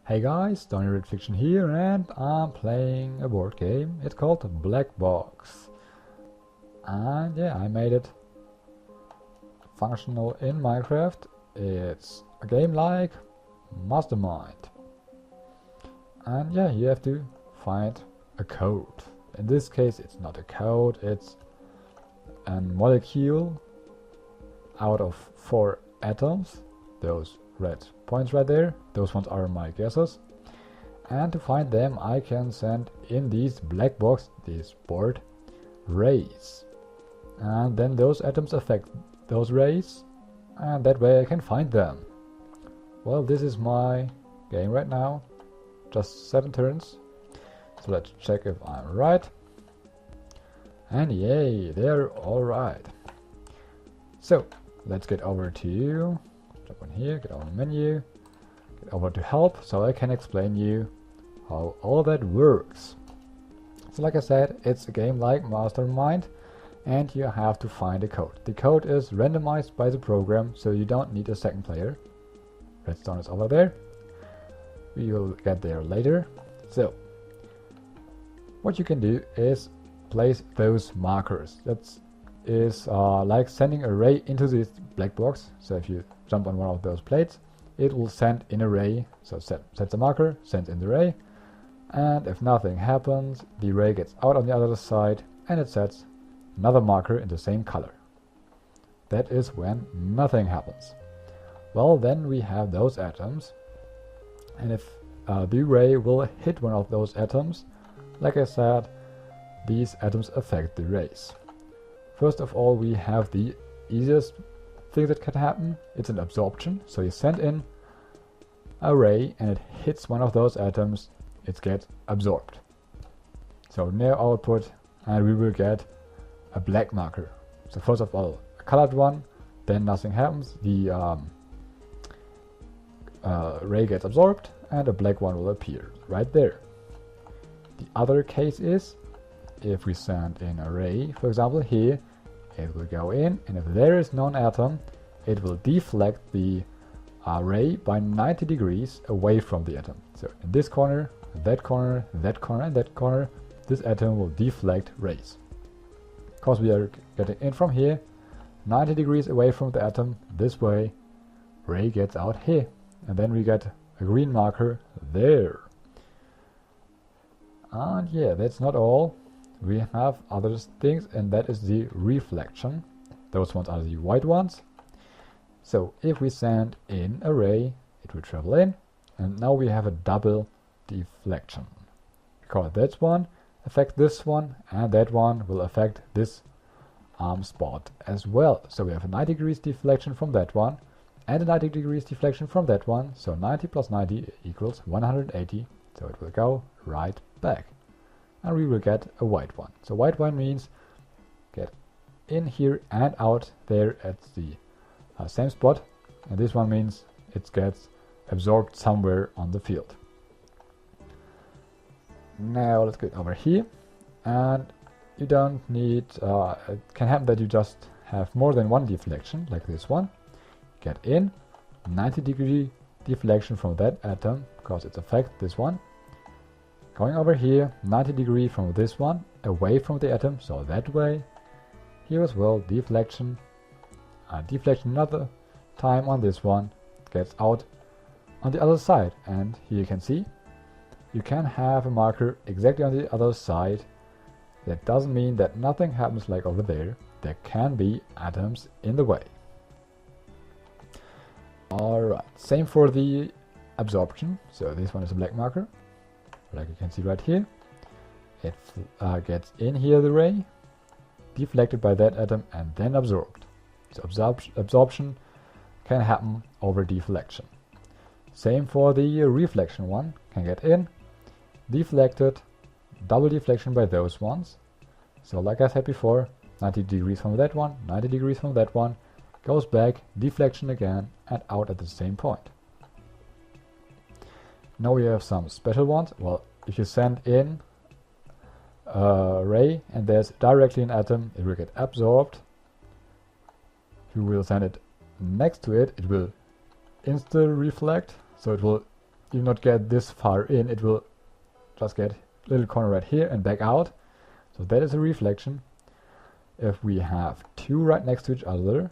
Hey guys, StonyRedFiction here, and I'm playing a board game. It's called BlackBox. And yeah, I made it functional in Minecraft. It's a game like Mastermind. And yeah, you have to find a code. In this case, it's not a code, it's a molecule out of 4 atoms. Those red points right there, those ones are my guesses. And to find them, I can send in these BlackBox, these board rays. And then those atoms affect those rays, and that way I can find them. Well, this is my game right now. Just 7 turns. So let's check if I'm right. And yay, they're alright. So let's get over to jump on here, get on the menu, get over to help, so I can explain you how all that works. So like I said, it's a game like Mastermind, and you have to find a code. The code is randomized by the program, so you don't need a second player. Redstone is over there. We will get there later. So what you can do is place those markers. That is like sending a ray into this black box. So if you jump on one of those plates, it will send in a ray. So sets a marker, sends in the ray, and if nothing happens, the ray gets out on the other side and it sets another marker in the same color. That is when nothing happens. Well, then we have those atoms, and if the ray will hit one of those atoms, like I said, these atoms affect the rays. First of all, we have the easiest thing that can happen. It's an absorption. So you send in a ray and it hits one of those atoms, it gets absorbed. So no output, and we will get a black marker. So first of all, a colored one, then nothing happens. The ray gets absorbed and a black one will appear right there. The other case is if we send in a ray, for example here, it will go in, and if there is no atom, it will deflect the ray by 90 degrees away from the atom. So in this corner, that corner, that corner, and that corner, this atom will deflect rays. Because we are getting in from here, 90 degrees away from the atom, this way, ray gets out here. And then we get a green marker there. And yeah, that's not all. We have other things, and that is the reflection. Those ones are the white ones. So if we send in a ray, it will travel in, and now we have a double deflection. Because that one affects this one, and that one will affect this spot as well. So we have a 90 degrees deflection from that one, and a 90 degrees deflection from that one. So 90 plus 90 equals 180. So it will go right back. And we will get a white one. So white one means get in here and out there at the same spot. And this one means it gets absorbed somewhere on the field. Now let's get over here. And you don't need, it can happen that you just have more than one deflection, like this one. Get in, 90 degree deflection from that atom, because it affects this one. Going over here, 90 degree from this one, away from the atom, so that way. Here as well, deflection. Deflection another time on this one, gets out on the other side. And here you can see, you can have a marker exactly on the other side. That doesn't mean that nothing happens like over there. There can be atoms in the way. Alright, same for the absorption. So this one is a black marker. Like you can see right here, it gets in here the ray, deflected by that atom, and then absorbed. So absorption can happen over deflection. Same for the reflection one, can get in, deflected, double deflection by those ones. So like I said before, 90 degrees from that one, 90 degrees from that one, goes back, deflection again, and out at the same point. Now we have some special ones. Well, if you send in a ray and there's directly an atom, it will get absorbed. If you will send it next to it, it will insta-reflect, so it will you'll not get this far in, it will just get a little corner right here and back out. So that is a reflection. If we have two right next to each other,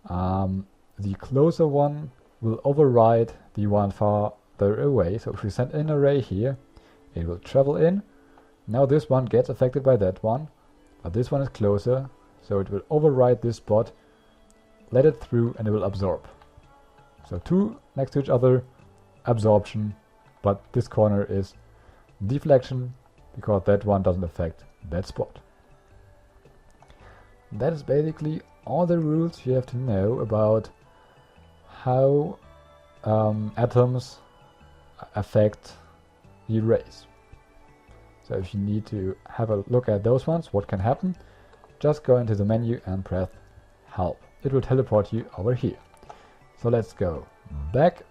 the closer one will override the one farther away. So if we send an array here, it will travel in. Now this one gets affected by that one, but this one is closer, so it will override this spot, let it through, and it will absorb. So two next to each other, absorption, but this corner is deflection because that one doesn't affect that spot. That is basically all the rules you have to know about how atoms affect the arrays. So if you need to have a look at those ones, what can happen, just go into the menu and press help. It will teleport you over here. So let's go back.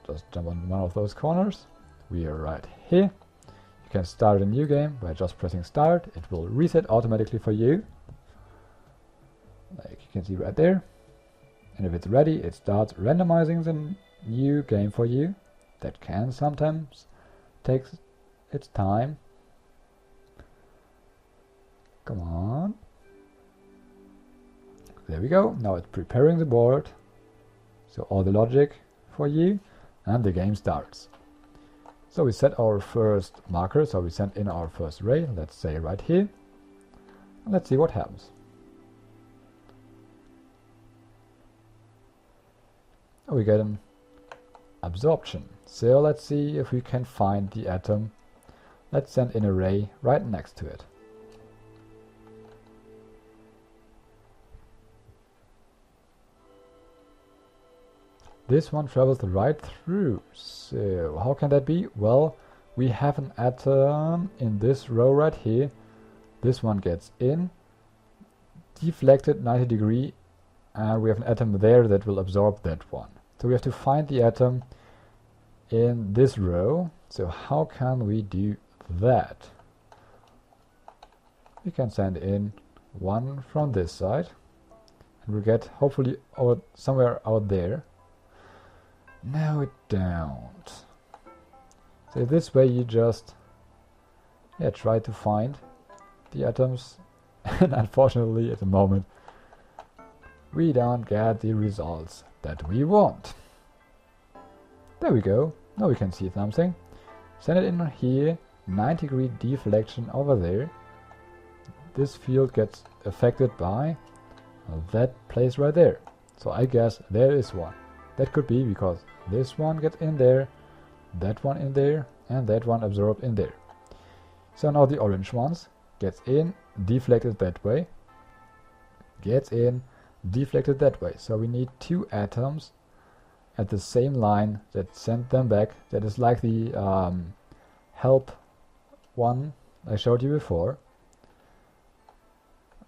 Just jump on one of those corners. We are right here. You can start a new game by just pressing start. It will reset automatically for you, like you can see right there. And if it's ready, it starts randomizing the new game for you. That can sometimes take its time. Come on. There we go. Now it's preparing the board. So all the logic for you, and the game starts. So we set our first marker, so we send in our first array, let's say right here. And let's see what happens. Oh, we get an absorption. So let's see if we can find the atom. Let's send in an array right next to it. This one travels right through. So how can that be? Well, we have an atom in this row right here. This one gets in, deflected 90 degree, and we have an atom there that will absorb that one. So we have to find the atom in this row. So how can we do that? We can send in one from this side, and we'll get hopefully somewhere out there. No, it don't. So this way you just try to find the atoms, and unfortunately at the moment we don't get the results that we want. There we go. Now we can see something. Send it in here, 90-degree deflection over there. This field gets affected by that place right there. So I guess there is one. That could be because this one gets in there, that one in there, and that one absorbed in there. So now the orange ones gets in, deflected that way, gets in, deflected that way. So we need two atoms at the same line that send them back. That is like the help one I showed you before.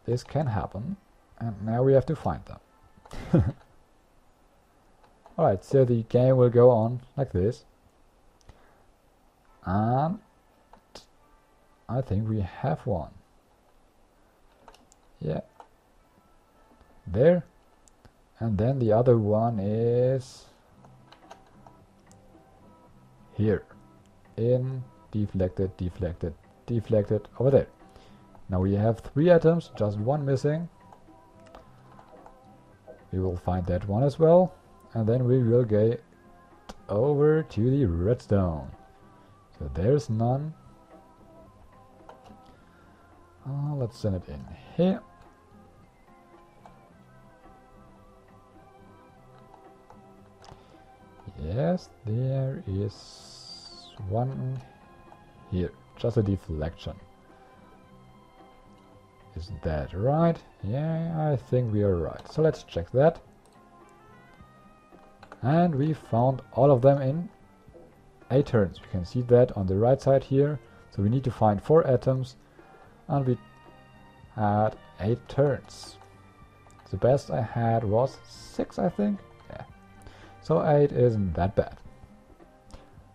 This can happen, and now we have to find them. Alright, so the game will go on like this. And I think we have one. Yeah. There. And then the other one is here. In, deflected, deflected, deflected, over there. Now we have 3 atoms, just one missing. We will find that one as well. And then we will get over to the redstone. So there's none. Let's send it in here. Yes, there is one here. Just a deflection. Is that right? Yeah, I think we are right. So let's check that. And we found all of them in 8 turns. We can see that on the right side here. So we need to find 4 atoms, and we had 8 turns. The best I had was 6, I think. Yeah. So 8 isn't that bad.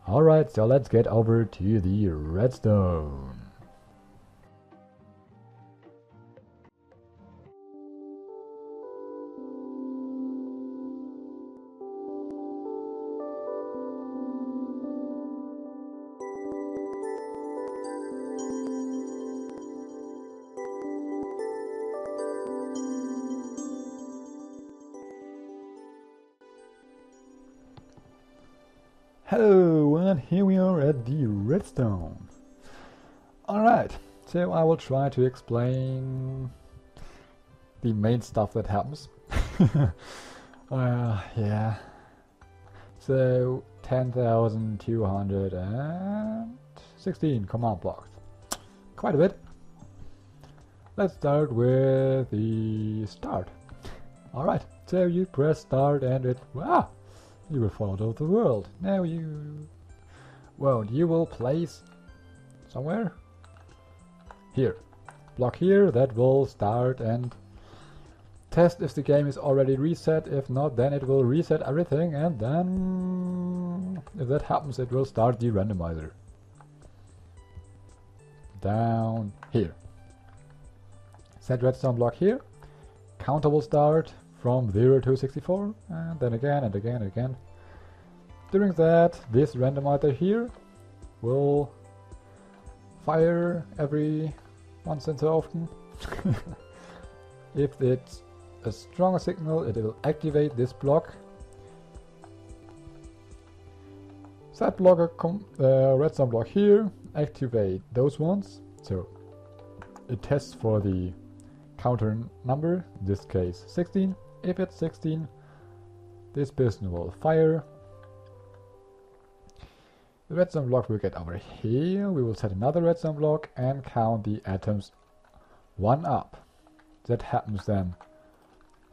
Alright, so let's get over to the redstone. Hello, and here we are at the Redstone. Alright, so I will try to explain the main stuff that happens. Yeah. So, 10,216 command blocks. Quite a bit. Let's start with the start. Alright, so you press start and it... Wow! You will fall out of the world. Now you won't. You will place somewhere here. Block here, that will start and test if the game is already reset. If not, then it will reset everything, and then if that happens, it will start the randomizer. Down here. Set redstone block here. Counter will start from 0 to 64, and then again and again and again. During that, this randomizer here will fire every once in so often. If it's a stronger signal, it will activate this block. Set block redstone block here, activate those ones. So it tests for the counter number, in this case 16. If it's 16, this person will fire. The redstone block will get over here. We will set another redstone block and count the atoms 1 up. That happens then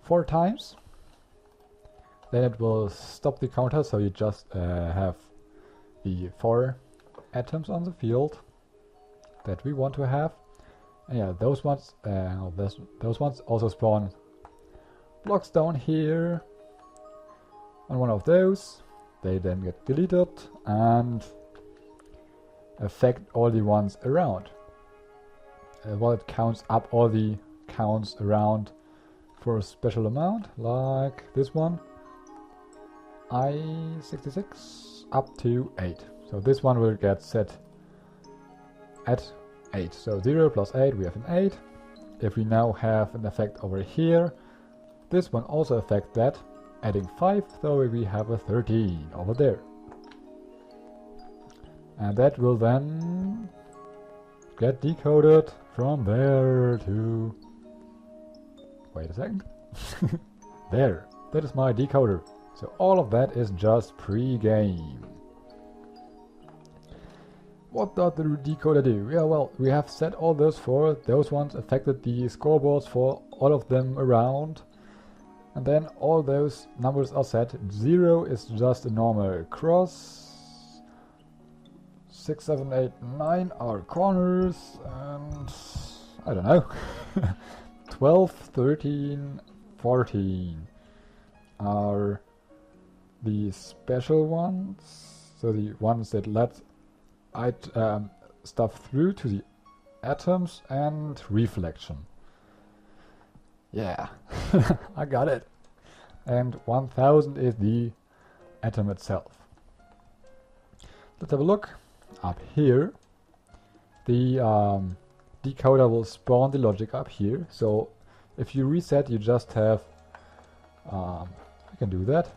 4 times. Then it will stop the counter, so you just have the 4 atoms on the field that we want to have. And yeah, those ones also spawn blocks down here on one of those. They then get deleted and affect all the ones around. While it counts up all the counts around for a special amount, like this one, I66 up to 8. So this one will get set at 8. So 0 plus 8, we have an 8. If we now have an effect over here, this one also affects that, adding 5, so we have a 13 over there. And that will then get decoded from there to... Wait a second. There. That is my decoder. So all of that is just pre-game. What does the decoder do? Yeah, well, we have set all those for those ones, affected the scoreboards for all of them around. And then all those numbers are set. 0 is just a normal cross. 6, 7, 8, 9 are corners. And I don't know. 12, 13, 14 are the special ones. So the ones that let stuff through to the atoms, and reflection. Yeah, I got it. And 1000 is the atom itself. Let's have a look. Up here, the decoder will spawn the logic up here. So if you reset, you just have... we can do that,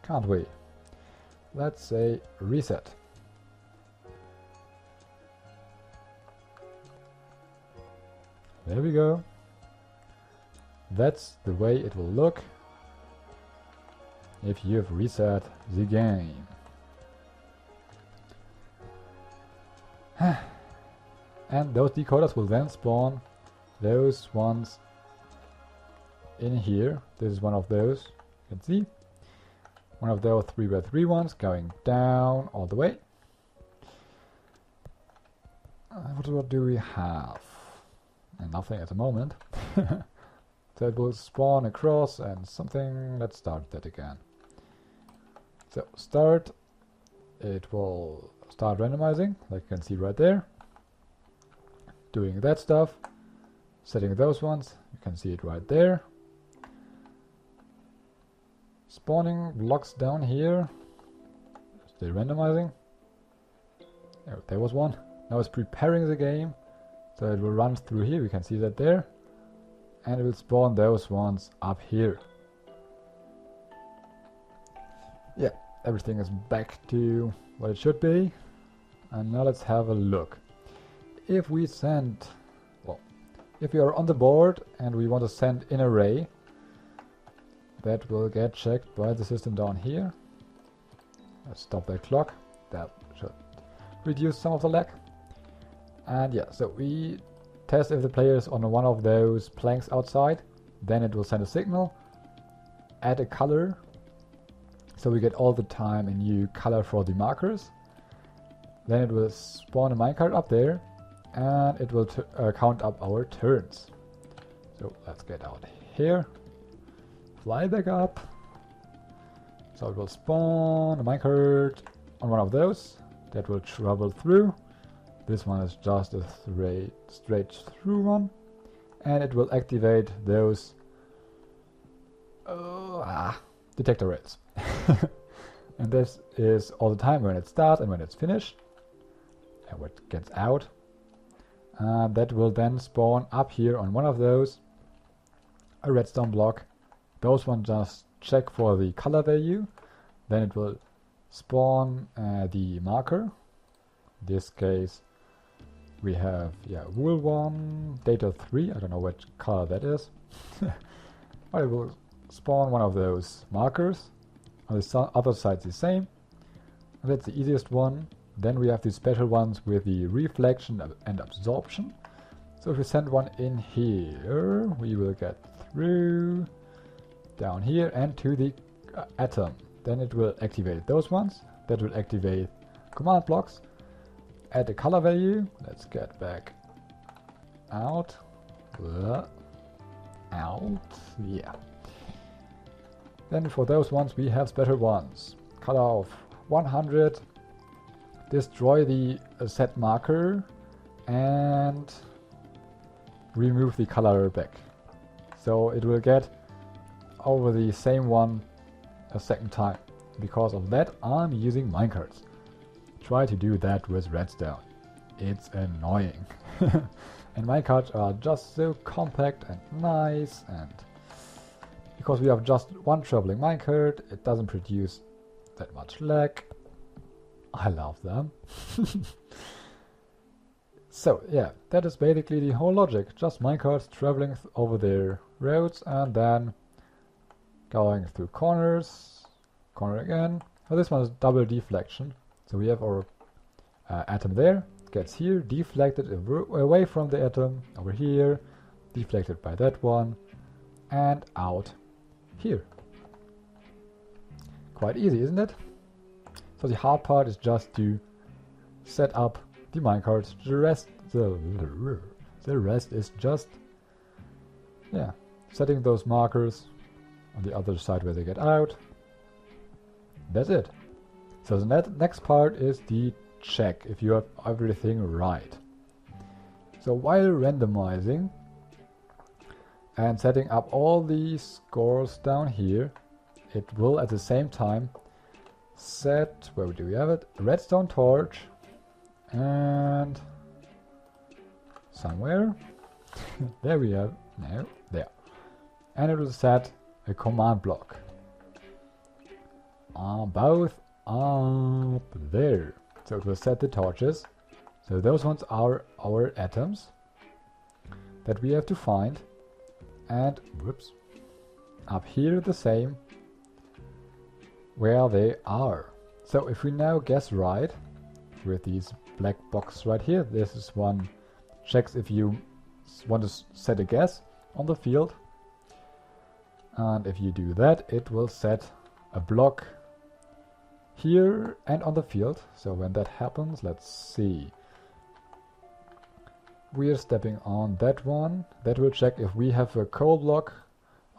can't we? Let's say reset. There we go. That's the way it will look if you've reset the game. And those decoders will then spawn those ones in here. This is one of those, you can see. One of those 3x3 ones going down all the way. What do we have? And nothing at the moment. So it will spawn across and something. Let's start that again. So start. It will start randomizing, like you can see right there. Doing that stuff. Setting those ones. You can see it right there. Spawning blocks down here. Still randomizing. Oh, there was one. Now it's preparing the game. So it will run through here. We can see that there. And it will spawn those ones up here. Yeah, everything is back to what it should be. And now let's have a look. If we send, well, if we are on the board and we want to send in array, that will get checked by the system down here. Let's stop that clock. That should reduce some of the lag. And yeah, so we test if the player is on one of those planks outside. Then it will send a signal, add a color, so we get all the time a new color for the markers. Then it will spawn a minecart up there, and it will count up our turns. So let's get out here, fly back up. So it will spawn a minecart on one of those that will travel through. This one is just a straight through one, and it will activate those detector rails. And this is all the time when it starts and when it's finished, and when it gets out. And that will then spawn up here on one of those a redstone block. Those ones just check for the color value. Then it will spawn the marker. In this case we have wool 1, data 3, I don't know which color that is. But it will spawn one of those markers. On the other side the same. And that's the easiest one. Then we have the special ones with the reflection and absorption. So if we send one in here, we will get through down here and to the atom. Then it will activate those ones. That will activate command blocks. Add a color value. Let's get back out. Yeah. Then for those ones we have special ones. Color of 100. Destroy the set marker and remove the color back. So it will get over the same one a second time. Because of that I'm using minecarts. Try to do that with redstone. It's annoying. And minecarts are just so compact and nice, and because we have just one traveling minecart, it doesn't produce that much lag. I love them. So yeah, that is basically the whole logic. Just minecarts traveling over their roads and then going through corners, corner again. Well, this one is double deflection. So we have our atom there, gets here, deflected away from the atom, over here, deflected by that one, and out here. Quite easy, isn't it? So the hard part is just to set up the minecarts. The rest is just setting those markers on the other side where they get out. That's it. So the next part is the check if you have everything right. So while randomizing and setting up all these scores down here, it will at the same time set, where do we have it? A redstone torch and somewhere there we have, no, there. And it will set a command block. Both up there. So it will set the torches. So those ones are our atoms that we have to find. And whoops, up here the same where they are. So if we now guess right with these black box right here, this is one checks if you want to set a guess on the field, and if you do that it will set a block here and on the field. So when that happens, let's see, we are stepping on that one. That will check if we have a coal block,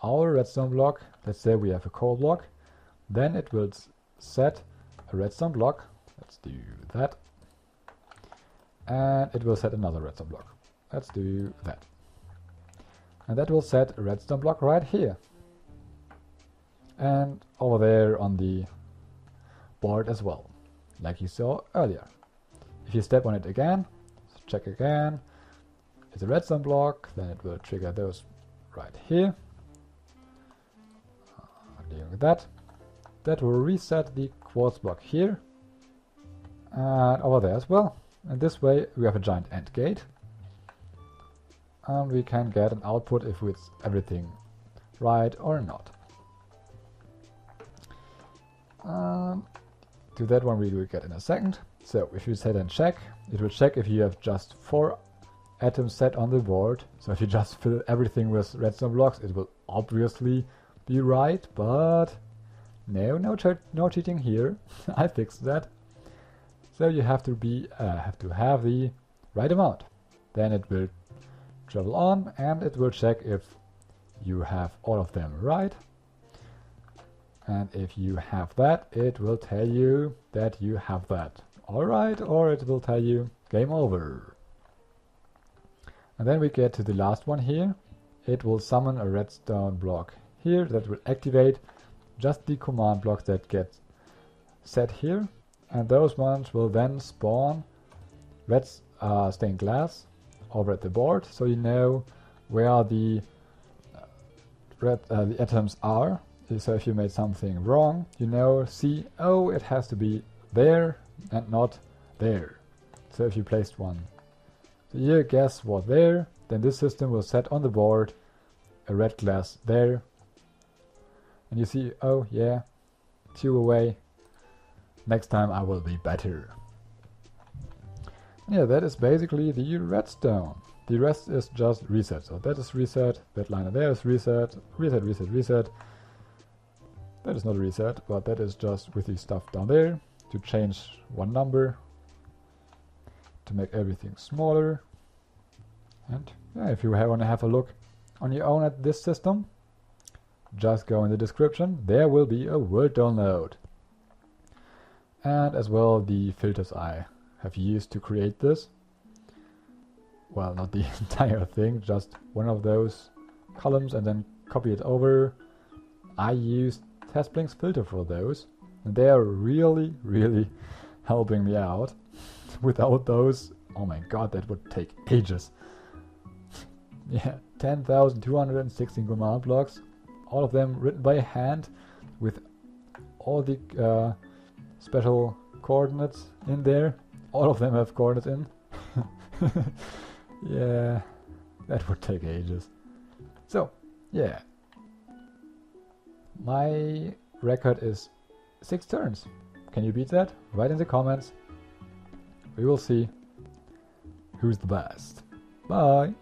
our redstone block. Let's say we have a coal block, then it will set a redstone block. Let's do that. And it will set another redstone block. Let's do that. And that will set a redstone block right here. And over there on the board as well, like you saw earlier. If you step on it again, check again, it's a redstone block, then it will trigger those right here. Dealing with that. that will reset the quartz block here and over there as well. And this way we have a giant AND gate, and we can get an output if it's everything right or not. To that one we will get in a second. So if you set and check, it will check if you have just 4 atoms set on the board. So if you just fill everything with redstone blocks, it will obviously be right, but no cheating here. I fixed that. So you have to have the right amount. Then it will travel on and it will check if you have all of them right. And if you have that, it will tell you that you have that alright, or it will tell you game over. And then we get to the last one here. It will summon a redstone block here that will activate just the command blocks that get set here, and those ones will then spawn red stained glass over at the board, so you know where the atoms are. So if you made something wrong, you know, see, oh, it has to be there and not there. So if you placed one here, guess what, there, then this system will set on the board a red glass there. And you see, oh yeah, 2 away. Next time I will be better. Yeah, that is basically the redstone. The rest is just reset. So that is reset, that line there is reset, reset, reset, reset. That is not a reset, but that is just with the stuff down there to change one number, to make everything smaller. And yeah, if you want to have a look on your own at this system, just go in the description. There will be a Word download. And as well the filters I have used to create this. Well, not the entire thing, just one of those columns and then copy it over. I used SethBling's filter for those, and they are really, really helping me out. Without those, oh my god, that would take ages. Yeah, 10,216 command blocks, all of them written by hand with all the special coordinates in there. All of them have coordinates in. Yeah, that would take ages. So, yeah. My record is 6 turns. Can you beat that? Write in the comments. We will see who's the best. Bye!